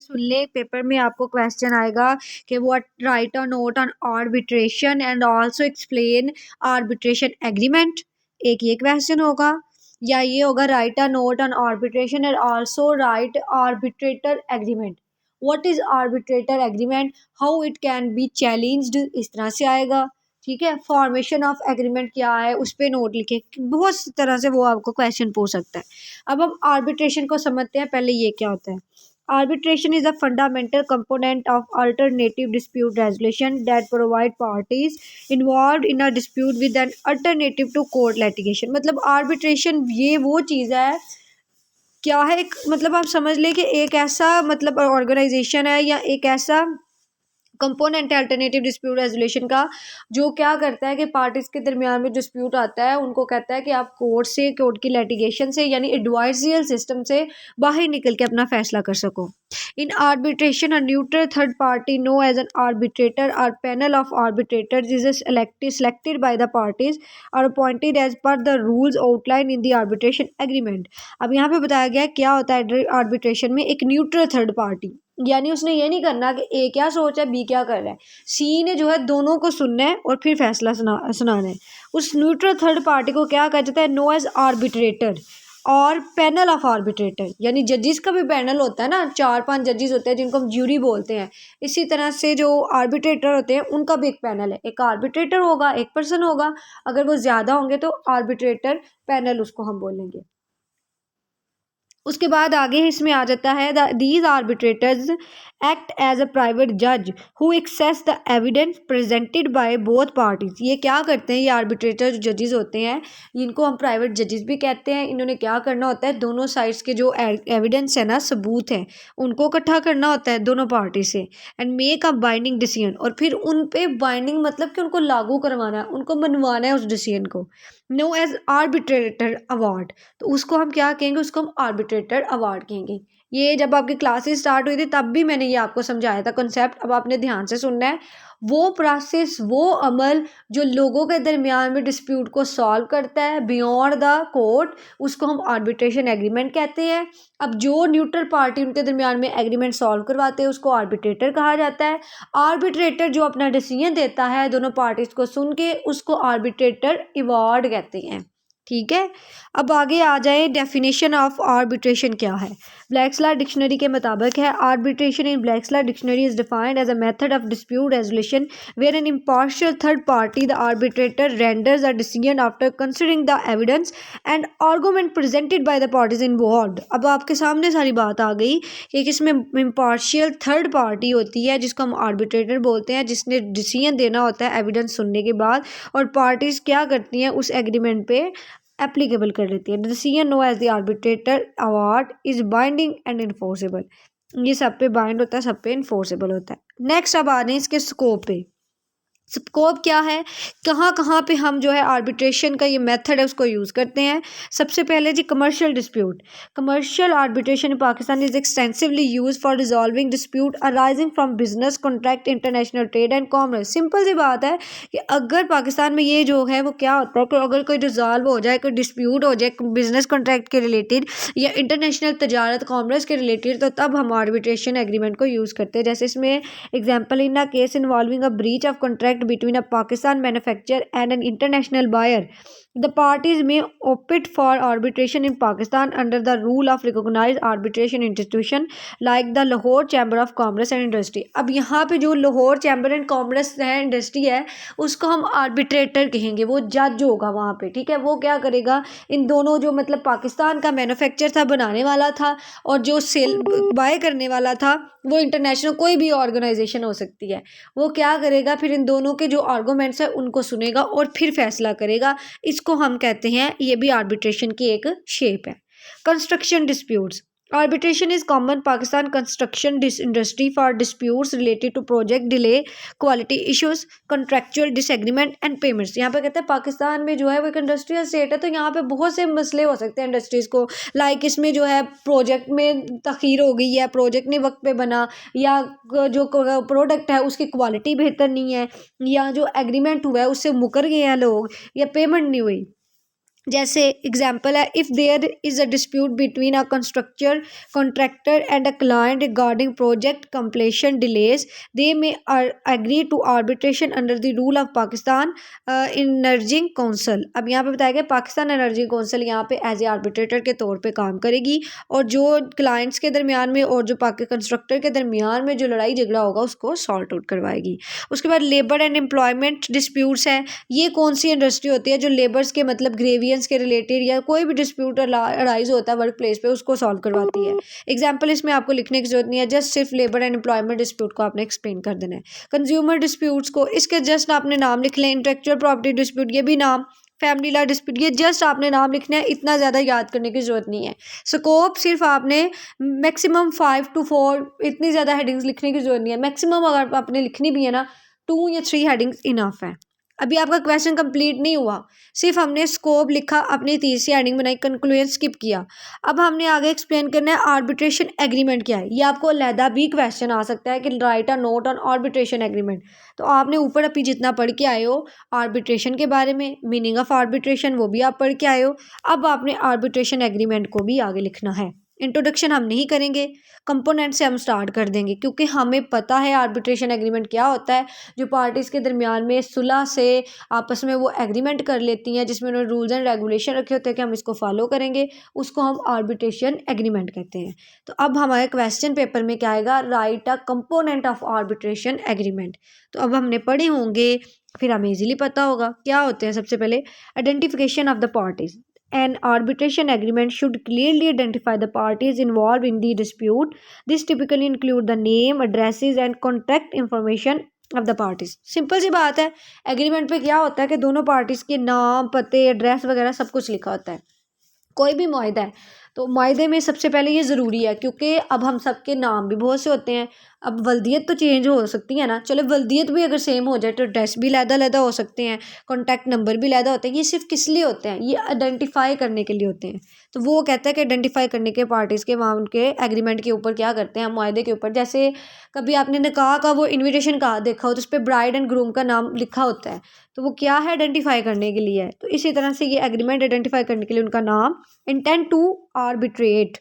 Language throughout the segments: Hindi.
सुन ले, पेपर में आपको क्वेश्चन आएगा कि what right a note on arbitration and also explain arbitration agreement. एक ये क्वेश्चन होगा, या ये होगा right a note on arbitration and also right arbitrator agreement. What is arbitrator agreement, how it can be challenged, इस तरह से आएगा। ठीक है, फॉर्मेशन ऑफ एग्रीमेंट क्या है उस पे नोट लिखे, बहुत सी तरह से वो आपको क्वेश्चन पूछ सकता है। अब हम आर्बिट्रेशन को समझते हैं, पहले ये क्या होता है। Arbitration is a fundamental component of alternative dispute resolution that provide parties involved in a dispute with an alternative to court litigation। मतलब arbitration ये वो चीज़ है, क्या है, एक मतलब आप समझ लें कि एक ऐसा मतलब ऑर्गेनाइजेशन है या एक ऐसा कंपोनेंट है अल्टरनेटिव डिस्प्यूट रेजोल्यूशन का, जो क्या करता है कि पार्टीज के दरमियान में डिस्प्यूट आता है उनको कहता है कि आप कोर्ट से, कोर्ट की लिटिगेशन से यानी एडवाइजरियल सिस्टम से बाहर निकल के अपना फैसला कर सको। In arbitration a neutral third party known as an arbitrator और panel of arbitrators is selected by the parties और appointed as per the rules outline in the arbitration agreement. अब यहाँ पे बताया गया क्या होता है आर्बिट्रेशन में, एक न्यूट्रल थर्ड पार्टी, यानी उसने ये नहीं करना कि ए क्या सोच है बी क्या कर रहा है, सी ने जो है दोनों को सुनना है और फिर फैसला सुनाना है। उस न्यूट्रल थर्ड पार्टी को क्या कहा जाता है, नो एज आर्बिट्रेटर और पैनल ऑफ आर्बिट्रेटर, यानी जजेस का भी पैनल होता है ना, 4-5 जजेस होते हैं जिनको हम ज्यूरी बोलते हैं। इसी तरह से जो आर्बिट्रेटर होते हैं उनका भी एक पैनल है, एक आर्बिट्रेटर होगा, एक पर्सन होगा, अगर वो ज़्यादा होंगे तो आर्बिट्रेटर पैनल उसको हम बोलेंगे। उसके बाद आगे इसमें आ जाता है these arbitrators act as a private जज who access the evidence presented by both parties. ये क्या करते हैं, ये आर्बिट्रेटर जो जजेस होते हैं इनको हम प्राइवेट जजेस भी कहते हैं। इन्होंने क्या करना होता है, दोनों साइड्स के जो एविडेंस है ना, सबूत हैं, उनको इकट्ठा करना होता है दोनों पार्टी से, and make a binding decision, और फिर उन पे बाइंडिंग मतलब कि उनको लागू करवाना है, उनको मनवाना है उस डिसीजन को। नो एज आर्बिट्रेटर अवार्ड, तो उसको हम क्या कहेंगे, उसको हम आर्बिट्रेटर अवार्ड कहेंगे। ये जब आपकी क्लासेस स्टार्ट हुई थी तब भी मैंने ये आपको समझाया था कॉन्सेप्ट, अब आपने ध्यान से सुनना है। वो प्रोसेस, वो अमल जो लोगों के दरमियान में डिस्प्यूट को सॉल्व करता है बियॉन्ड द कोर्ट, उसको हम आर्बिट्रेशन एग्रीमेंट कहते हैं। अब जो न्यूट्रल पार्टी उनके दरमियान में एग्रीमेंट सॉल्व करवाते हैं उसको आर्बिट्रेटर कहा जाता है। आर्बिट्रेटर जो अपना डिसीजन देता है दोनों पार्टीज को सुन के, उसको आर्बिट्रेटर अवार्ड कहते हैं। ठीक है, अब आगे आ जाए, डेफिनेशन ऑफ आर्बिट्रेशन क्या है। ब्लैक्स डिक्शनरी के मुताबिक है, arbitration in Black's dictionary is defined as a method of dispute resolution where an impartial third party the arbitrator renders a decision after considering the evidence and argument presented by the parties involved. अब आपके सामने सारी बात आ गई कि इसमें इम्पार्शियल थर्ड पार्टी होती है जिसको हम आर्बिट्रेटर बोलते हैं, जिसने डिसीजन देना होता है एविडेंस सुनने के बाद, और पार्टीज क्या करती हैं, उस एग्रीमेंट पे एप्लीकेबल कर लेती है। Decision no as the arbitrator award is binding and enforceable. ये सब पे बाइंड होता है, सब पे इन्फोर्सेबल होता है। नेक्स्ट अब आ रहे हैं इसके स्कोप पे। स्कोप क्या है, कहाँ कहाँ पे हम जो है आर्बिट्रेशन का ये मेथड है उसको यूज़ करते हैं। सबसे पहले जी commercial dispute. Commercial arbitration in Pakistan is extensively use for resolving dispute arising from business contract international trade and commerce. Simple सी बात है कि अगर पाकिस्तान में ये जो है वो क्या होता है कि अगर कोई रिजॉल्व हो जाए, कोई डिस्प्यूट हो जाए बिजनेस कॉन्ट्रैक्ट के रिलेटेड या इंटरनेशनल तजारत कॉमर्स के रिलेटेड, तो तब हम आर्बिट्रेशन एग्रीमेंट को यूज़ करते हैं। जैसे इसमें example, in a case involving a breach of contract between a Pakistan manufacturer and an international buyer, the parties may opt for arbitration in Pakistan under the rule of recognized arbitration institution like the Lahore Chamber of Commerce and Industry। अब यहाँ पे जो लाहौर चैम्बर एंड कॉमर्स है, इंडस्ट्री है, उसको हम आर्बिट्रेटर कहेंगे, वो जज होगा वहाँ पे। ठीक है, वो क्या करेगा, इन दोनों जो मतलब पाकिस्तान का मैन्युफैक्चर था, बनाने वाला था, और जो सेल बाय करने वाला था, वो इंटरनेशनल कोई भी ऑर्गेनाइजेशन हो सकती है, वो क्या करेगा, फिर इन दोनों के जो आर्गूमेंट्स है उनको सुनेगा और फिर फैसला करेगा। इसको हम कहते हैं, ये भी आर्बिट्रेशन की एक शेप है। Construction disputes. Arbitration is common Pakistan construction industry for disputes related to project delay, quality issues, contractual disagreement and payments। यहाँ पे कहते हैं पाकिस्तान में जो है वो एक इंडस्ट्रियल स्टेट है, तो यहाँ पे बहुत से मसले हो सकते हैं इंडस्ट्रीज़ को। लाइक इसमें जो है प्रोजेक्ट में तखीर हो गई है, प्रोजेक्ट नहीं वक्त पे बना, या जो प्रोडक्ट है उसकी क्वालिटी बेहतर नहीं है, या जो एग्रीमेंट हुआ है उससे मुकर गए हैं लोग, या पेमेंट नहीं हुई। जैसे एग्जाम्पल है, if there is a dispute between a contractor and a client regarding project completion delays, they may agree to arbitration under the rule of Pakistan energy council. अब यहाँ पे बताया गया पाकिस्तान एनर्जी काउंसिल यहाँ पे एज ए आर्बिट्रेटर के तौर पे काम करेगी, और जो क्लाइंट्स के दरमियान में और जो कंस्ट्रक्टर के दरमियान में जो लड़ाई झगड़ा होगा उसको सॉल्ट आउट करवाएगी। उसके बाद लेबर एंड एम्प्लॉयमेंट डिस्प्यूट्स हैं, ये कौन सी इंडस्ट्री होती है जो लेबर्स के मतलब ग्रेवियंस के रिलेटेड या कोई भी डिस्प्यूट अराइज होता है वर्क प्लेस पे उसको सॉल्व करवाती है। एग्जाम्पल इसमें आपको लिखने की जरूरत नहीं है, जस्ट सिर्फ लेबर एंड एम्प्लॉयमेंट डिस्प्यूट को आपने एक्सप्लेन कर देना है। कंज्यूमर डिस्प्यूट्स को इसके जस्ट आपने नाम लिख लें, इंटेलेक्चुअल प्रॉपर्टी डिस्प्यूट ये भी नाम, फैमिली लॉ डिस्प्यूट ये जस्ट आपने नाम लिखना है, इतना ज़्यादा याद करने की जरूरत नहीं है। स्कोप सिर्फ आपने मैक्सिमम 5 to 4 इतनी ज़्यादा हेडिंग्स लिखने की जरूरत नहीं है, मैक्सिमम अगर आपने लिखनी भी है ना 2 या 3 हेडिंग्स इनफ है। अभी आपका क्वेश्चन कंप्लीट नहीं हुआ, सिर्फ हमने स्कोप लिखा, अपनी तीसरी हेडिंग बनाई, कंक्लूजन स्किप किया। अब हमने आगे एक्सप्लेन करना है आर्बिट्रेशन एग्रीमेंट क्या है। ये आपको अलहदा भी क्वेश्चन आ सकता है कि right a note on arbitration agreement. तो आपने ऊपर अभी जितना पढ़ के आए हो आर्बिट्रेशन के बारे में, मीनिंग ऑफ आर्बिट्रेशन वो भी आप पढ़ के आए हो, अब आपने आर्बिट्रेशन एग्रीमेंट को भी आगे लिखना है। इंट्रोडक्शन हम नहीं करेंगे, कंपोनेंट से हम स्टार्ट कर देंगे, क्योंकि हमें पता है आर्बिट्रेशन एग्रीमेंट क्या होता है। जो पार्टीज़ के दरमियान में सुलह से आपस में वो एग्रीमेंट कर लेती हैं जिसमें उन्होंने रूल्स एंड रेगुलेशन रखे होते हैं कि हम इसको फॉलो करेंगे, उसको हम आर्बिट्रेशन एग्रीमेंट कहते हैं। तो अब हमारे क्वेश्चन पेपर में क्या आएगा, right a component of arbitration agreement. तो अब हमने पढ़े होंगे, फिर हमें इजीली पता होगा क्या होते हैं। सबसे पहले identification of the parties. An arbitration agreement should clearly identify the parties involved in the dispute. This typically include the name, addresses and contact information of the parties. Simple सी बात है, एग्रीमेंट पे क्या होता है कि दोनों पार्टीज के नाम, पते, एड्रेस वगैरह सब कुछ लिखा होता है। कोई भी मुआहिदा है तो मुआहिदे में सबसे पहले ये ज़रूरी है, क्योंकि अब हम सबके नाम भी बहुत से होते हैं। अब वल्दियत तो चेंज हो सकती है ना, चलो वल्दियत भी अगर सेम हो जाए तो एड्रेस भी अलग-अलग हो सकते हैं, कॉन्टैक्ट नंबर भी अलग होते हैं। ये सिर्फ किस लिए होते हैं, ये आइडेंटिफाई करने के लिए होते हैं। तो वो कहता है कि आइडेंटिफाई करने के पार्टीज़ के वहाँ उनके एग्रीमेंट के ऊपर क्या करते हैं, मुआहिदे के ऊपर। जैसे कभी आपने निकाह का वो इन्विटेशन कार्ड देखा हो तो उस पर ब्राइड एंड ग्रूम का नाम लिखा होता है, तो वो क्या है, आइडेंटिफाई करने के लिए है। तो इसी तरह से ये एग्रीमेंट आइडेंटिफाई करने के लिए उनका नाम। Intent to arbitrate.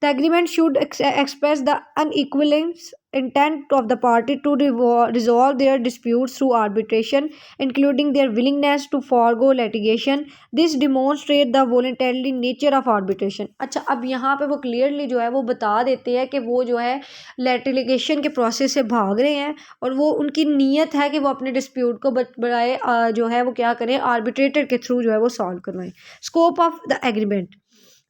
The agreement should express the unequivalent intent of the party to resolve their disputes through arbitration, including their willingness to forego litigation. This demonstrates the voluntary nature of arbitration. अच्छा, अब यहाँ पे वो clearly जो है वो बता देते हैं कि वो जो है litigation के process से भाग रहे हैं, और वो उनकी नीयत है कि वो अपने dispute को बजाय जो है वो क्या करें, arbitrator के थ्रू जो है वो solve करवाएं। Scope of the agreement.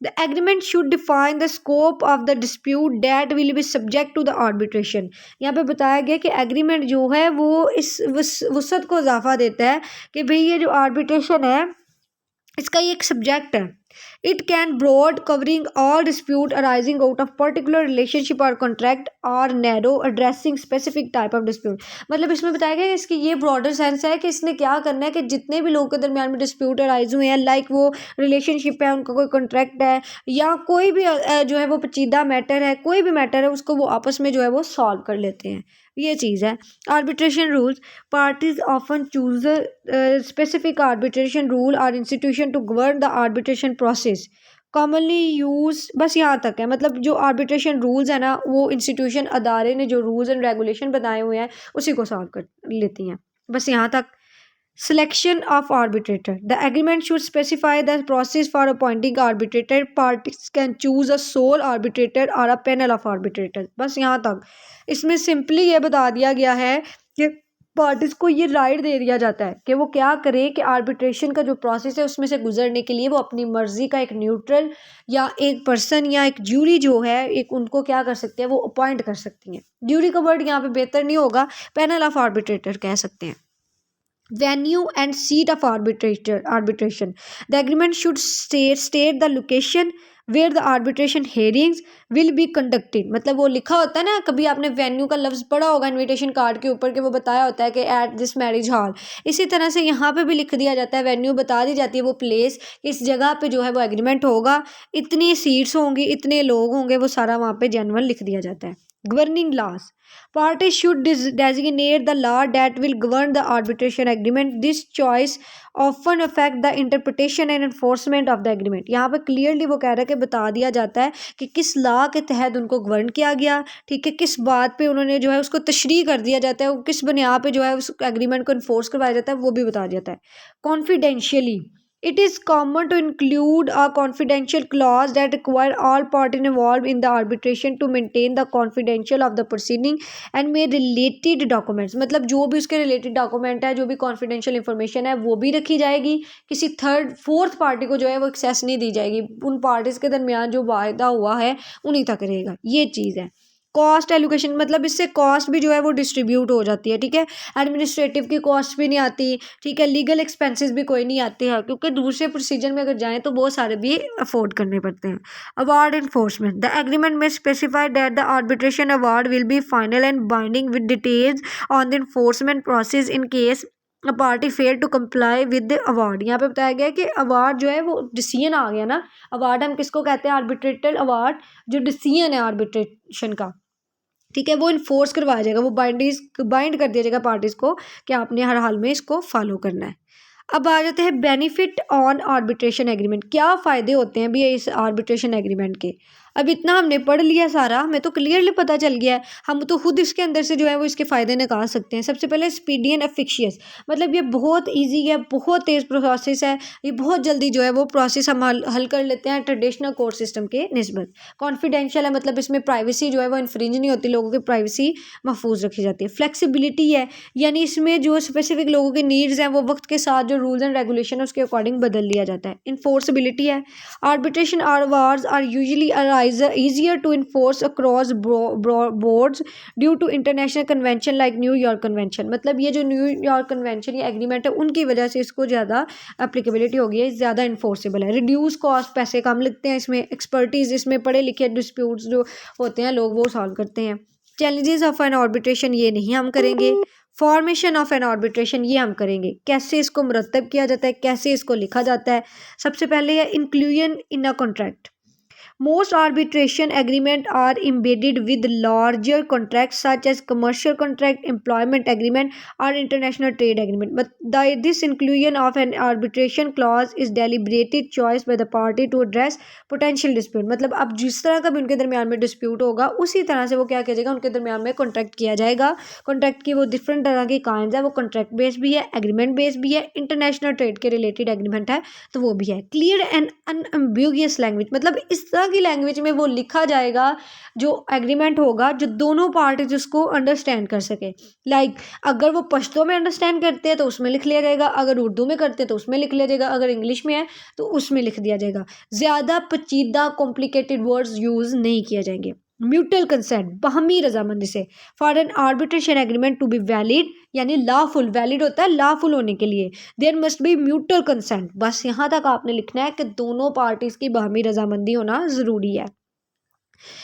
The agreement should define the scope of the dispute that will be subject to the arbitration. यहाँ पे बताया गया कि एग्रीमेंट जो है वो इस वसअत को इजाफा देता है कि भाई ये जो आर्बिट्रेशन है इसका ये एक सब्जेक्ट है। It can broad covering all dispute arising out of particular relationship और कॉन्ट्रैक्ट और narrow addressing specific type of dispute. मतलब इसमें बताया गया इसकी ये ब्रॉडर सेंस है कि इसने क्या करना है कि जितने भी लोगों के दरमियान में डिस्प्यूट अराइज हुए हैं, लाइक वो रिलेशनशिप है, उनका कोई कॉन्ट्रैक्ट है, या कोई भी जो है वो पेचीदा मैटर है, कोई भी मैटर है, उसको वो आपस में जो है वो सॉल्व कर लेते हैं। ये चीज़ है। Arbitration rules. Parties often choose specific arbitration rule और institution to govern the arbitration process commonly use. बस यहाँ तक है, मतलब जो आर्बिट्रेशन रूल्स है ना वो इंस्टीट्यूशन अदारे ने जो रूल्स एंड रेगुलेशन बनाए हुए हैं उसी को सॉल्व कर लेती हैं। बस यहाँ तक। Selection of arbitrator. The agreement should specify the process for appointing arbitrator. Parties can choose a sole arbitrator or a panel of arbitrators. बस यहाँ तक। इसमें सिंपली ये बता दिया गया है कि पार्टीज को ये राइट दे दिया जाता है कि वो क्या करें कि आर्बिट्रेशन का जो प्रोसेस है उसमें से गुजरने के लिए वो अपनी मर्जी का एक न्यूट्रल या एक पर्सन या एक ज्यूरी जो है एक उनको क्या कर सकते हैं, वो अपॉइंट कर सकती हैं। ज्यूरी का वर्ड यहाँ पे बेहतर नहीं होगा, पैनल ऑफ आर्बिट्रेटर कह सकते हैं। Venue and seat of arbitration. The agreement should state the location where the arbitration hearings will be conducted. मतलब वो लिखा होता है ना, कभी आपने वेन्यू का लफ्ज़ पढ़ा होगा इनविटेशन कार्ड के ऊपर कि वो बताया होता है कि एट दिस मैरिज हॉल। इसी तरह से यहाँ पे भी लिख दिया जाता है, वेन्यू बता दी जाती है, वो प्लेस, इस जगह पे जो है वो एग्रीमेंट होगा, इतनी सीट्स होंगी, इतने लोग होंगे, वो सारा वहाँ पे जेन्युइन लिख दिया जाता है। Governing laws. Parties should designate the law that will govern the arbitration agreement. This choice often affect the interpretation and enforcement of the agreement. यहाँ पे क्लियरली वो कह रहा है कि बता दिया जाता है कि किस लॉ के तहत उनको गवर्न किया गया, ठीक है, किस बात पे उन्होंने जो है उसको तशरीह कर दिया जाता है, किस बुनियाद पे जो है उस एग्रीमेंट को इन्फोर्स करवाया जाता है, वो भी बता दिया जाता है. Confidentiality. It is common to include a confidential clause that require all parties involved in the arbitration to maintain the confidential of the proceeding and may related documents. मतलब जो भी उसके related document है, जो भी confidential information है, वो भी रखी जाएगी. किसी थर्ड फोर्थ पार्टी को जो है वो एक्सेस नहीं दी जाएगी. उन पार्टीज के दरमियान जो वायदा हुआ है उन्हीं तक रहेगा. ये चीज़ है. कॉस्ट एलोकेशन, मतलब इससे कॉस्ट भी जो है वो डिस्ट्रीब्यूट हो जाती है, ठीक है. एडमिनिस्ट्रेटिव की कॉस्ट भी नहीं आती, ठीक है. लीगल एक्सपेंसेस भी कोई नहीं आते हैं, क्योंकि दूसरे प्रोसीजर में अगर जाएं तो बहुत सारे भी अफोर्ड करने पड़ते हैं. Award enforcement. द एग्रीमेंट में specify that the arbitration award will be final and binding with details on the enforcement process in case a party fail to comply with the award. यहाँ पे बताया गया है कि अवार्ड जो है वो डिसीजन आ गया ना. अवार्ड हम किसको कहते हैं? Arbitrator award. जो डिसीजन है आर्बिट्रेशन का, ठीक है, वो इन्फोर्स करवाया जाएगा, वो बाइंड कर दिया जाएगा पार्टीज को कि आपने हर हाल में इसको फॉलो करना है. अब आ जाते हैं बेनिफिट ऑन आर्बिट्रेशन एग्रीमेंट. क्या फ़ायदे होते हैं भैया इस आर्बिट्रेशन एग्रीमेंट के? अब इतना हमने पढ़ लिया सारा, हमें तो क्लियरली पता चल गया है. हम तो खुद इसके अंदर से जो है वो इसके फ़ायदे निकाल सकते हैं. सबसे पहले स्पीडी एंड एफिशिएंस, मतलब ये बहुत इजी है, बहुत तेज़ प्रोसेस है. ये बहुत जल्दी जो है वो प्रोसेस हम हल कर लेते हैं ट्रेडिशनल कोर्ट सिस्टम के निस्बत. कॉन्फिडेंशियल है, मतलब इसमें प्राइवेसी जो है वो इन्फ्रिंज नहीं होती, लोगों की प्राइवेसी महफूज रखी जाती है. फ्लेक्सिबिलिटी है, यानी इसमें जो स्पेसिफिक लोगों की नीड्स हैं वो वक्त के साथ जो रूल्स एंड रेगुलेशन है उसके अकॉर्डिंग बदल लिया जाता है. इन्फोर्सबिलिटी है. Arbitration awards are usually easier to enforce across boards due to international convention like new York convention. मतलब ये जो न्यू यॉर्क कन्वेंशन या एग्रीमेंट है उनकी वजह से इसको ज़्यादा एप्लीकेबिलिटी हो गई है, ज़्यादा इन्फोर्सेबल है. रिड्यूस कॉस्ट, पैसे कम लगते हैं इसमें. एक्सपर्टीज, इसमें पढ़े लिखे डिस्प्यूट्स जो होते हैं लोग वो सॉल्व करते हैं. चैलेंजेस ऑफ एन आर्बिट्रेशन, ये नहीं हम करेंगे. फॉर्मेशन ऑफ एन आर्बिट्रेशन, ये हम करेंगे. कैसे इसको मुरतब किया जाता है, कैसे इसको लिखा जाता है. सबसे पहले है inclusion in a contract. Most arbitration agreements are embedded with larger contracts such as commercial contract, employment agreement, or international trade agreement. But this inclusion of an arbitration clause is deliberated choice by the party to address potential dispute. मतलब अब जिस तरह का भी उनके दरमियान में डिस्प्यूट होगा उसी तरह से वो क्या किया जाएगा, उनके दरमियान में कॉन्ट्रैक्ट किया जाएगा. कॉन्ट्रैक्ट की वो डिफरेंट तरह की काइंड है, वो कॉन्ट्रैक्ट बेस्ड भी है, एग्रीमेंट बेस्ड भी है, इंटरनेशनल ट्रेड के रिलेटेड एग्रीमेंट है तो वो भी है. क्लियर एंड अनएम्बिगुअस लैंग्वेज, मतलब इस तरह की लैंग्वेज में वो लिखा जाएगा जो एग्रीमेंट होगा जो दोनों पार्टीज उसको अंडरस्टैंड कर सके. लाइक अगर वो पश्तो में अंडरस्टैंड करते हैं तो उसमें लिख लिया जाएगा, अगर उर्दू में करते हैं तो उसमें लिख लिया जाएगा, अगर इंग्लिश में है तो उसमें लिख दिया जाएगा. ज़्यादा पेचीदा कॉम्प्लिकेटेड वर्ड्स यूज़ नहीं किए जाएंगे. म्यूचुअल कंसेंट, बाहमी रजामंदी से. For an arbitration agreement to be valid, यानी लॉफुल, वैलिड होता है लॉफुल होने के लिए, there must be mutual consent. बस यहाँ तक आपने लिखना है कि दोनों पार्टीज की बाहमी रजामंदी होना ज़रूरी है.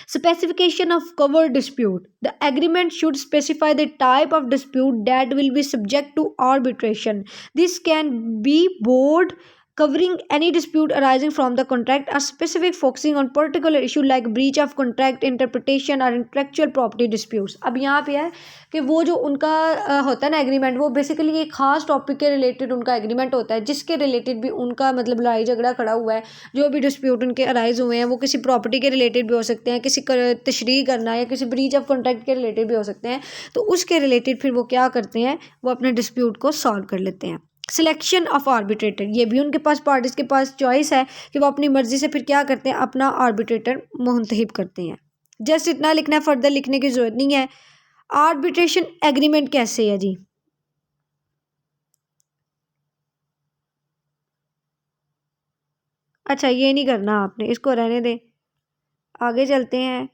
Specification of covered dispute. The agreement should specify the type of dispute that will be subject to arbitration. This can be board covering any dispute arising from the contract, or specific focusing on particular issue like breach of contract, interpretation or intellectual property disputes. अब यहाँ पे है कि वो जो उनका होता है ना एग्रीमेंट, वो बेसिकली एक खास टॉपिक के रिलेटेड उनका एग्रीमेंट होता है जिसके रिलेटेड भी उनका मतलब लड़ाई झगड़ा खड़ा हुआ है. जो भी डिस्प्यूट उनके अराइज हुए हैं वो किसी प्रॉपर्टी के रिलेटेड भी हो सकते हैं, किसी तशरीह करना या किसी ब्रीच ऑफ कॉन्ट्रैक्ट के रिलेटेड भी हो सकते हैं. तो उसके रिलेटेड फिर वो क्या करते हैं, वो अपने डिस्प्यूट को सॉल्व कर लेते हैं. सिलेक्शन ऑफ आर्बिट्रेटर, ये भी उनके पास पार्टीज के पास चॉइस है कि वो अपनी मर्जी से फिर क्या करते हैं, अपना आर्बिट्रेटर मुंतखब करते हैं. जस्ट इतना लिखना है, फर्दर लिखने की जरूरत नहीं है. आर्बिट्रेशन एग्रीमेंट कैसे है जी, अच्छा ये नहीं करना आपने, इसको रहने दें, आगे चलते हैं.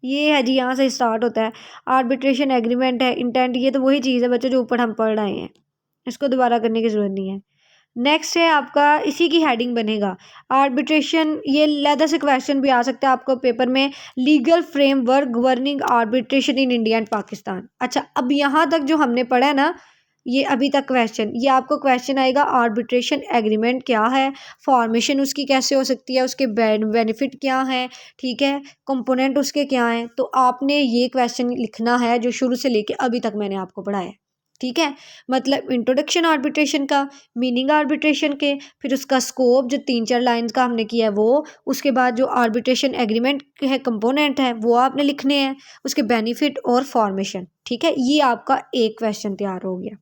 ये है जी, यहाँ से स्टार्ट होता है. आर्बिट्रेशन एग्रीमेंट है, इंटेंट, ये तो वही चीज़ है बच्चों जो ऊपर हम पढ़ रहे हैं, इसको दोबारा करने की ज़रूरत नहीं है. नेक्स्ट है आपका, इसी की हेडिंग बनेगा आर्बिट्रेशन. ये लैदा से क्वेश्चन भी आ सकता है आपको पेपर में. Legal framework governing arbitration in India and Pakistan. अच्छा अब यहाँ तक जो हमने पढ़ा है ना, ये अभी तक क्वेश्चन, ये आपको क्वेश्चन आएगा आर्बिट्रेशन एग्रीमेंट क्या है, फॉर्मेशन उसकी कैसे हो सकती है, उसके बेनिफिट क्या है, ठीक है, कंपोनेंट उसके क्या हैं। तो आपने ये क्वेश्चन लिखना है जो शुरू से लेके अभी तक मैंने आपको पढ़ाया, ठीक है। मतलब इंट्रोडक्शन आर्बिट्रेशन का, मीनिंग आर्बिट्रेशन के, फिर उसका स्कोप जो 3-4 लाइंस का हमने किया है वो, उसके बाद जो आर्बिट्रेशन एग्रीमेंट है कंपोनेंट है वो आपने लिखने हैं, उसके बेनिफिट और फॉर्मेशन, ठीक है। ये आपका एक क्वेश्चन तैयार हो गया।